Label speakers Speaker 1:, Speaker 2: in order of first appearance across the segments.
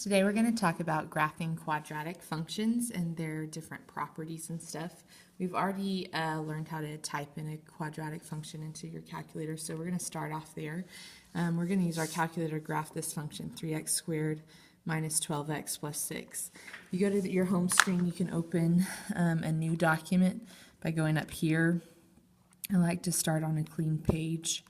Speaker 1: Today we're going to talk about graphing quadratic functions and their different properties and stuff. We've already learned how to type in a quadratic function into your calculator, so we're going to start off there. We're going to use our calculator to graph this function, 3x squared minus 12x plus 6. You go to your home screen, you can open a new document by going up here. I like to start on a clean page.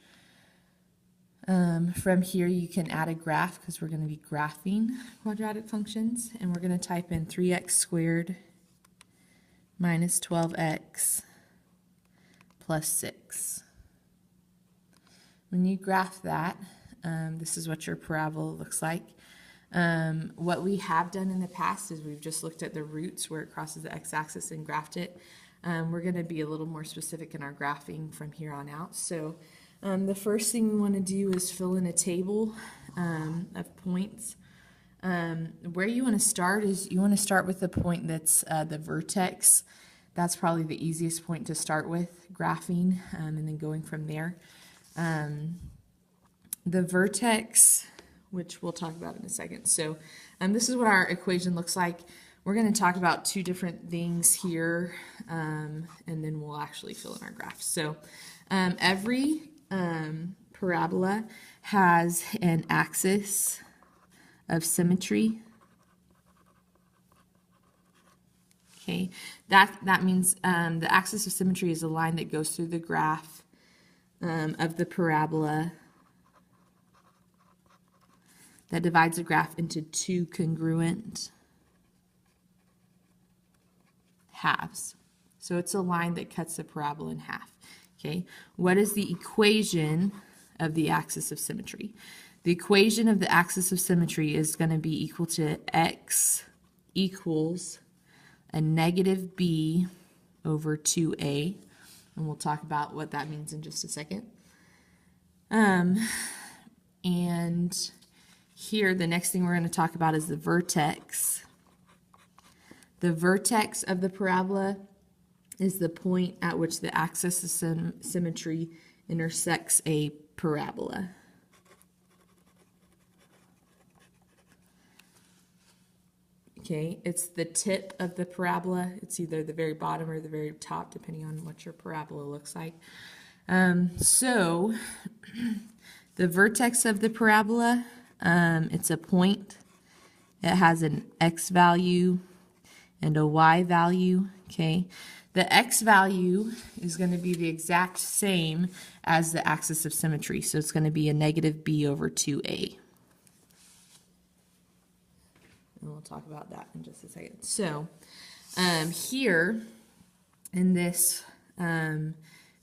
Speaker 1: From here you can add a graph because we're going to be graphing quadratic functions, and we're going to type in 3x squared minus 12x plus 6. When you graph that, this is what your parabola looks like. What we have done in the past is we've just looked at the roots where it crosses the x-axis and graphed it. We're going to be a little more specific in our graphing from here on out. So the first thing we want to do is fill in a table of points. Where you want to start is you want to start with the point that's the vertex. That's probably the easiest point to start with, graphing, and then going from there. The vertex, which we'll talk about in a second. So this is what our equation looks like. We're going to talk about two different things here, and then we'll actually fill in our graph. So every parabola has an axis of symmetry. Okay, that means the axis of symmetry is a line that goes through the graph of the parabola that divides the graph into two congruent halves. So it's a line that cuts the parabola in half. Okay, what is the equation of the axis of symmetry? The equation of the axis of symmetry is going to be equal to x equals a negative b over 2a, and we'll talk about what that means in just a second. And here, the next thing we're going to talk about is the vertex. The vertex of the parabola is the point at which the axis of symmetry intersects a parabola. Okay, it's the tip of the parabola. It's either the very bottom or the very top, depending on what your parabola looks like. So the vertex of the parabola, it's a point. It has an x value and a y value. Okay, the x value is going to be the exact same as the axis of symmetry, so it's going to be a negative b over 2a. And we'll talk about that in just a second. So here in this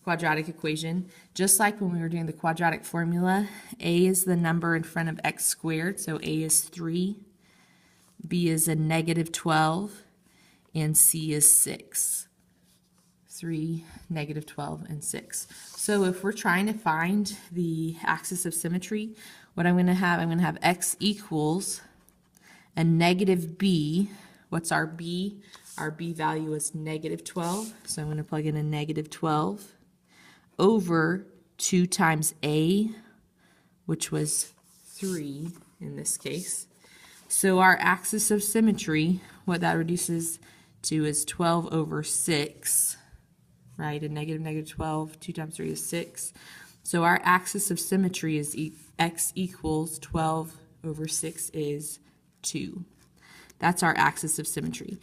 Speaker 1: quadratic equation, just like when we were doing the quadratic formula, a is the number in front of x squared, so a is 3, b is a negative 12, and c is 6. 3, negative 12, and 6. So if we're trying to find the axis of symmetry, what I'm going to have x equals a negative b. What's our b? Our b value is negative 12, so I'm going to plug in a negative 12 over 2 times a, which was 3 in this case. So our axis of symmetry, what that reduces to is 12 over 6. Right, a negative 12, 2 times 3 is 6. So our axis of symmetry is x equals 12 over 6 is 2. That's our axis of symmetry.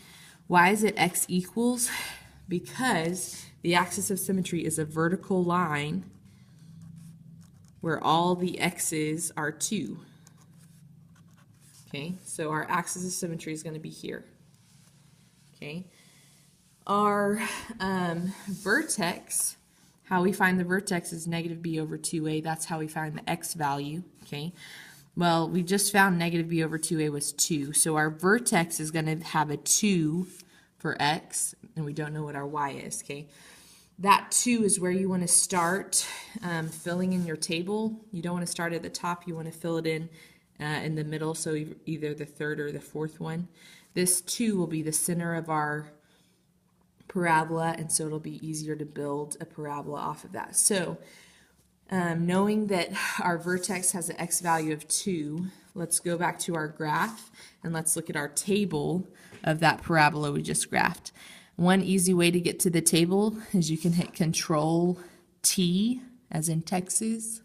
Speaker 1: Why is it x equals? Because the axis of symmetry is a vertical line where all the x's are 2. Okay, so our axis of symmetry is going to be here. Okay. Our vertex, how we find the vertex is negative b over 2a. That's how we find the x value. Okay. Well, we just found negative b over 2a was 2. So our vertex is going to have a 2 for x, and we don't know what our y is. Okay. That 2 is where you want to start filling in your table. You don't want to start at the top. You want to fill it in the middle, so either the third or the fourth one. This 2 will be the center of our parabola, and so it'll be easier to build a parabola off of that. So knowing that our vertex has an x value of 2, let's go back to our graph and let's look at our table of that parabola we just graphed. One easy way to get to the table is you can hit Control T, as in Texas.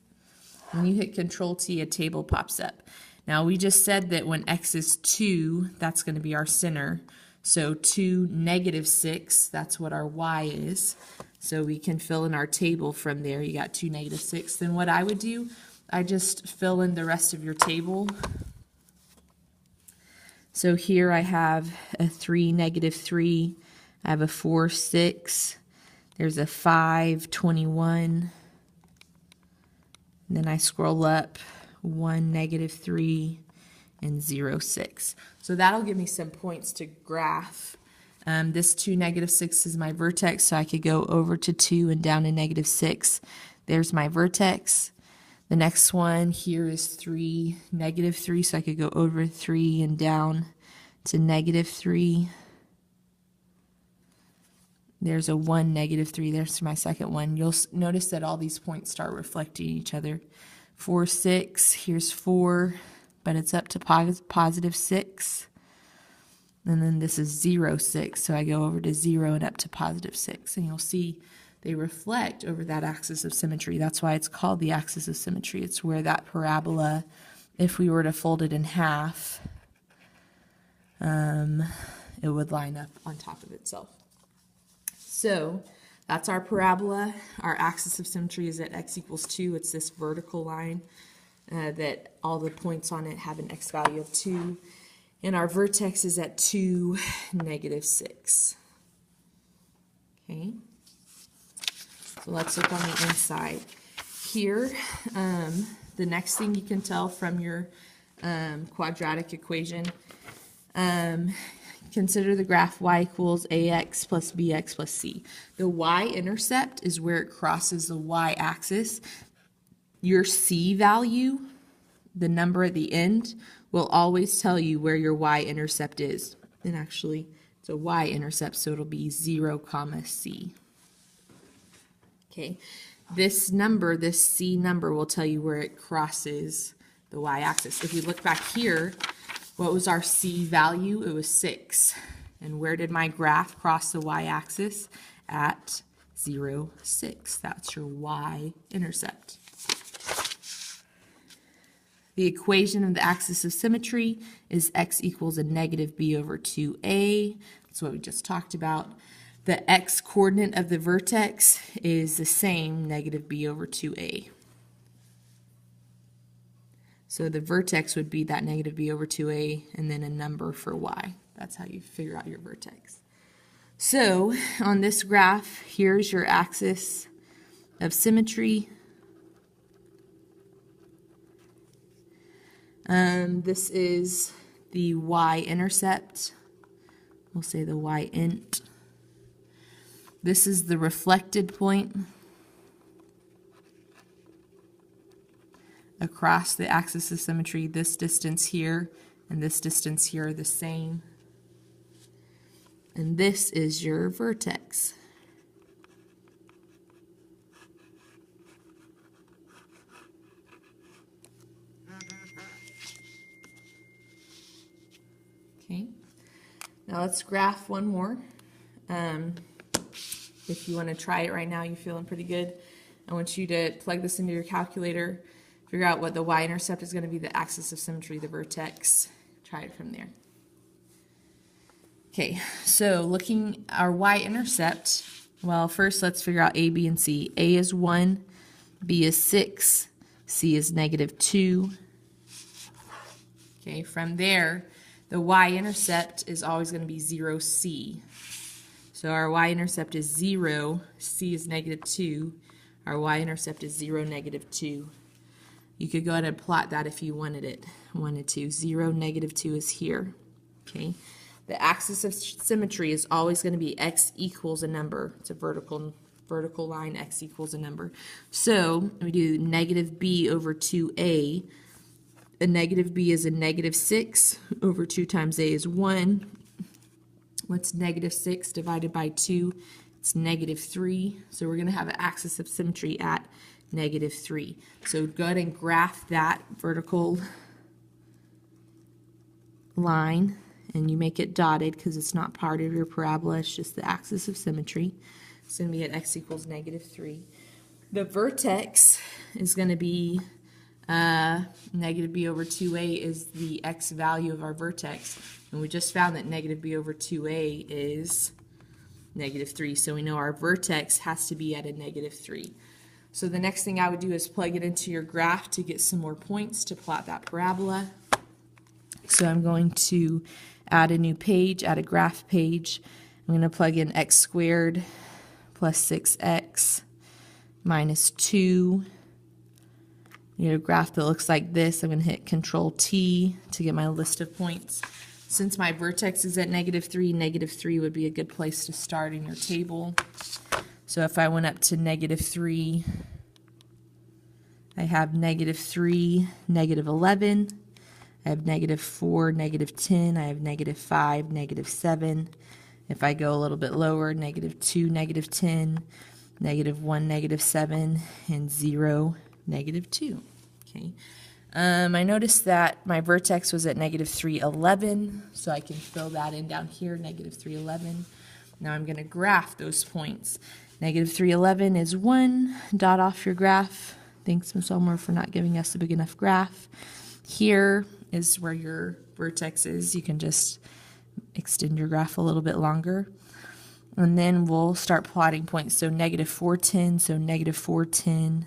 Speaker 1: When you hit Control T, a table pops up. Now we just said that when x is 2, that's going to be our center. So 2, -6, that's what our y is. So we can fill in our table from there. You got 2, -6. Then what I would do, I just fill in the rest of your table. So here I have a 3, -3. I have a 4, 6. There's a 5, 21. And then I scroll up 1, -3, and 0, 6. So that'll give me some points to graph. This 2, -6 is my vertex, so I could go over to 2 and down to -6. There's my vertex. The next one here is 3, -3, so I could go over 3 and down to -3. There's a 1, -3. There's my second one. You'll notice that all these points start reflecting each other. 4, 6. Here's 4, but it's up to +6. And then this is 0, 6. So I go over to 0 and up to +6. And you'll see they reflect over that axis of symmetry. That's why it's called the axis of symmetry. It's where that parabola, if we were to fold it in half, it would line up on top of itself. So that's our parabola. Our axis of symmetry is at x equals 2. It's this vertical line that all the points on it have an x value of 2. And our vertex is at 2, -6. Okay. So let's look on the inside. Here, the next thing you can tell from your quadratic equation, consider the graph y equals ax plus bx plus c. The y-intercept is where it crosses the y-axis. Your c value, the number at the end, will always tell you where your y-intercept is. And actually, it's a y-intercept, so it'll be 0, c. Okay, this number, this c number, will tell you where it crosses the y-axis. If we look back here, what was our c value? It was 6. And where did my graph cross the y-axis? At 0, 6. That's your y-intercept. The equation of the axis of symmetry is x equals a -b over 2a. That's what we just talked about. The x coordinate of the vertex is the same, -b over 2a. So the vertex would be that -b over 2a and then a number for y. That's how you figure out your vertex. So on this graph, here's your axis of symmetry. This is the y-intercept. We'll say the y-int. This is the reflected point across the axis of symmetry. This distance here and this distance here are the same. And this is your vertex. Okay, now let's graph one more. If you want to try it right now, you're feeling pretty good. I want you to plug this into your calculator, figure out what the y-intercept is going to be, the axis of symmetry, the vertex. Try it from there. Okay, so looking at our y-intercept, well, first let's figure out a, b, and c. A is 1, b is 6, c is -2. Okay, from there, the y-intercept is always going to be 0, c. So our y-intercept is 0, c is -2. Our y-intercept is 0, -2. You could go ahead and plot that if you wanted to. 0, -2 is here. Okay. The axis of symmetry is always going to be x equals a number. It's a vertical line, x equals a number. So we do -b over 2a. A -b is a -6 over 2 times a is 1. What's -6 divided by 2? It's -3. So we're going to have an axis of symmetry at -3. So go ahead and graph that vertical line, and you make it dotted because it's not part of your parabola, it's just the axis of symmetry. It's going to be at x equals -3. The vertex is going to be negative b over 2a is the x value of our vertex. And we just found that negative b over 2a is -3. So we know our vertex has to be at a -3. So the next thing I would do is plug it into your graph to get some more points to plot that parabola. So I'm going to add a new page, add a graph page. I'm going to plug in x squared plus 6x minus 2. You get a graph that looks like this. I'm going to hit Control T to get my list of points. Since my vertex is at -3, -3 would be a good place to start in your table. So if I went up to -3, I have -3, -11. I have -4, -10. I have -5, -7. If I go a little bit lower, -2, -10, -1, -7, and 0, -2. Okay. I noticed that my vertex was at -311, so I can fill that in down here, -311. Now I'm going to graph those points. -311 is 1, dot off your graph. Thanks, Ms. Elmer, for not giving us a big enough graph. Here is where your vertex is. You can just extend your graph a little bit longer. And then we'll start plotting points. So -410, so -410,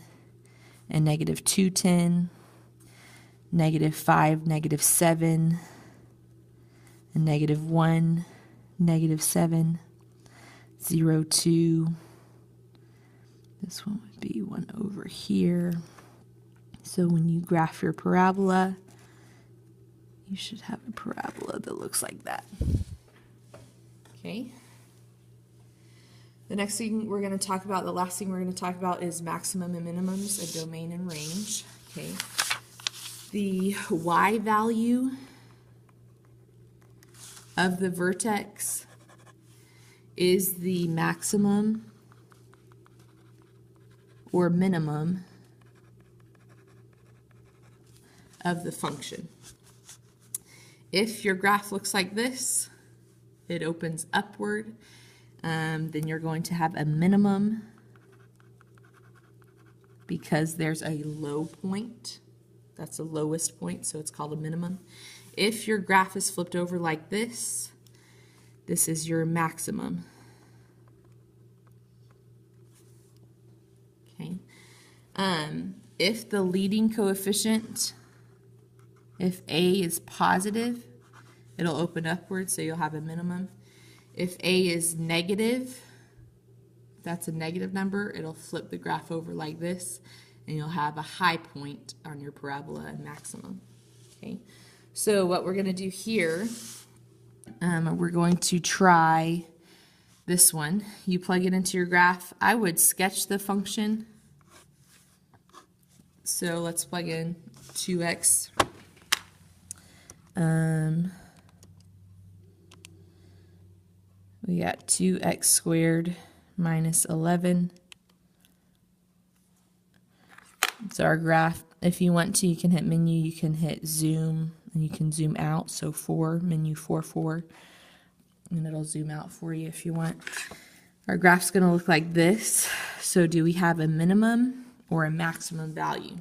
Speaker 1: and -210, -5, -7, and -1, -7, 0, 2. This one would be 1 over here. So when you graph your parabola, you should have a parabola that looks like that. Okay. The next thing we're going to talk about, the last thing we're going to talk about is maximum and minimums, a domain and range. Okay. The y value of the vertex is the maximum or minimum of the function. If your graph looks like this, it opens upward, then you're going to have a minimum because there's a low point. That's the lowest point, so it's called a minimum. If your graph is flipped over like this, this is your maximum. Okay. If the leading coefficient, if A is positive, it'll open upward, so you'll have a minimum. If A is negative, that's a negative number, it'll flip the graph over like this, and you'll have a high point on your parabola and maximum. Okay. So what we're going to do here, we're going to try this one. You plug it into your graph. I would sketch the function. So let's plug in 2x. We got 2x squared minus 11. So our graph, if you want to, you can hit menu, you can hit zoom, and you can zoom out. So 4, menu 4, 4, and it'll zoom out for you if you want. Our graph's going to look like this. So do we have a minimum or a maximum value?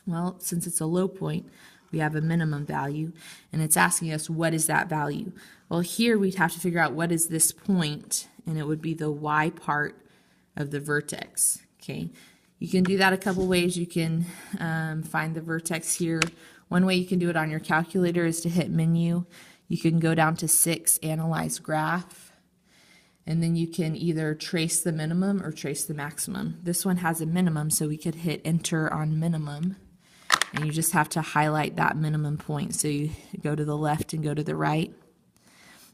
Speaker 1: Well, since it's a low point, we have a minimum value, and it's asking us what is that value. Well, here we'd have to figure out what is this point, and it would be the y part of the vertex. Okay, you can do that a couple ways. You can find the vertex here. One way you can do it on your calculator is to hit menu. You can go down to 6, analyze graph, and then you can either trace the minimum or trace the maximum. This one has a minimum, so we could hit enter on minimum. And you just have to highlight that minimum point. So you go to the left and go to the right.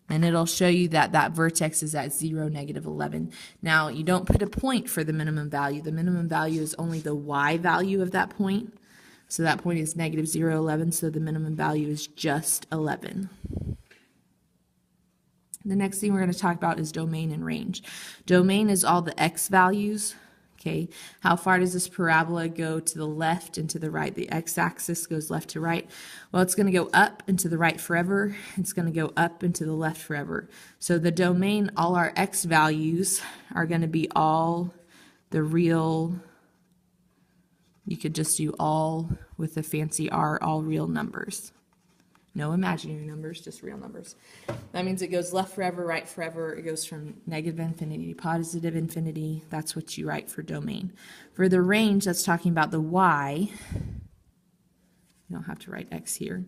Speaker 1: And it'll show you that that vertex is at 0, -11. Now, you don't put a point for the minimum value. The minimum value is only the y value of that point. So that point is -0, 11. So the minimum value is just 11. The next thing we're going to talk about is domain and range. Domain is all the x values. Okay, how far does this parabola go to the left and to the right? The x-axis goes left to right. Well, it's going to go up and to the right forever. It's going to go up and to the left forever. So the domain, all our x values are going to be all the real, you could just do all with a fancy R, all real numbers. No imaginary numbers, just real numbers. That means it goes left forever, right forever. It goes from negative infinity to positive infinity. That's what you write for domain. For the range, that's talking about the y. You don't have to write x here.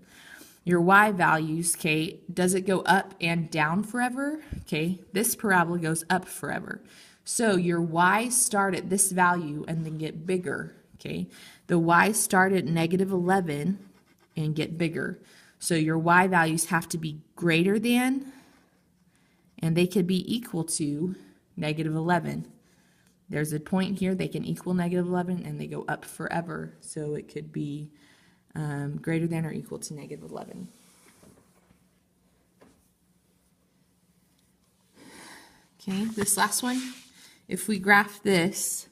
Speaker 1: Your y values, okay, does it go up and down forever? Okay, this parabola goes up forever. So your y start at this value and then get bigger, okay? The y start at negative 11 and get bigger. So your y values have to be greater than, and they could be equal to negative 11. There's a point here, they can equal negative 11, and they go up forever. So it could be greater than or equal to negative 11. Okay, this last one, if we graph this,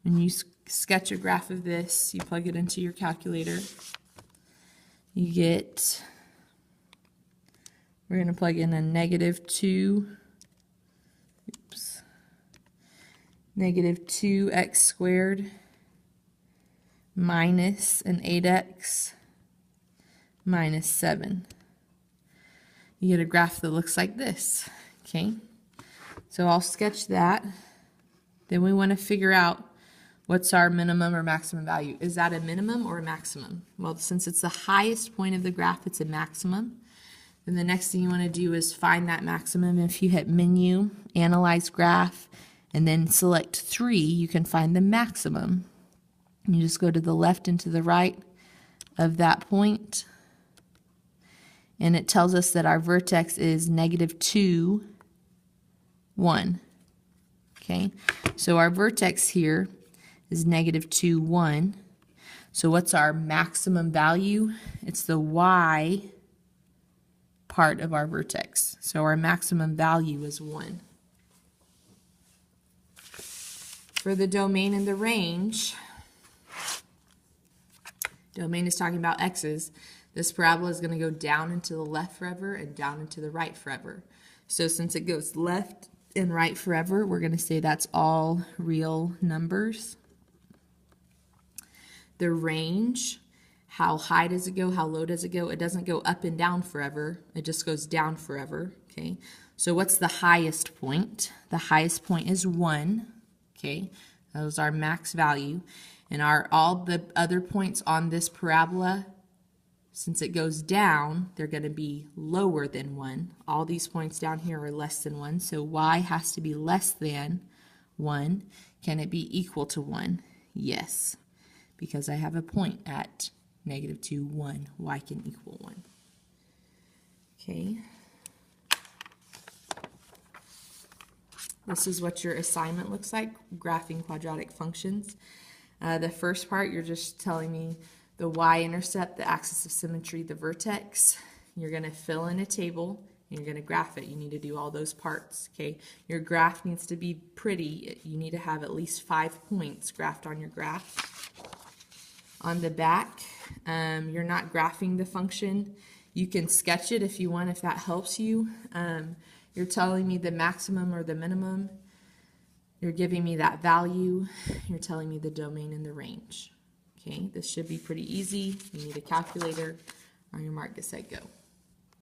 Speaker 1: when you sketch a graph of this, you plug it into your calculator. You get, we're going to plug in a negative 2x squared minus an 8x minus 7. You get a graph that looks like this, okay? So I'll sketch that. Then we want to figure out what's our minimum or maximum value. Is that a minimum or a maximum? Well, since it's the highest point of the graph, it's a maximum. Then the next thing you want to do is find that maximum. If you hit Menu, Analyze Graph, and then select 3, you can find the maximum. You just go to the left and to the right of that point, and it tells us that our vertex is negative 2, 1. Okay, so our vertex here is negative 2, 1. So what's our maximum value? It's the y part of our vertex. So our maximum value is 1. For the domain and the range, domain is talking about x's. This parabola is going to go down and to the left forever and down and to the right forever. So since it goes left and right forever, we're going to say that's all real numbers. The range, how high does it go? How low does it go? It doesn't go up and down forever. It just goes down forever. Okay. So what's the highest point? The highest point is 1. Okay. That was our max value. And all the other points on this parabola, since it goes down, they're going to be lower than 1. All these points down here are less than 1. So y has to be less than 1. Can it be equal to 1? Yes. Because I have a point at negative 2, 1. Y can equal 1. Okay. This is what your assignment looks like, graphing quadratic functions. The first part, you're just telling me the y-intercept, the axis of symmetry, the vertex. You're going to fill in a table, and you're going to graph it. You need to do all those parts, okay? Your graph needs to be pretty. You need to have at least 5 points graphed on your graph. On the back, you're not graphing the function. You can sketch it if you want, if that helps you. You're telling me the maximum or the minimum. You're giving me that value. You're telling me the domain and the range. Okay, this should be pretty easy. You need a calculator. On your mark, get set, go.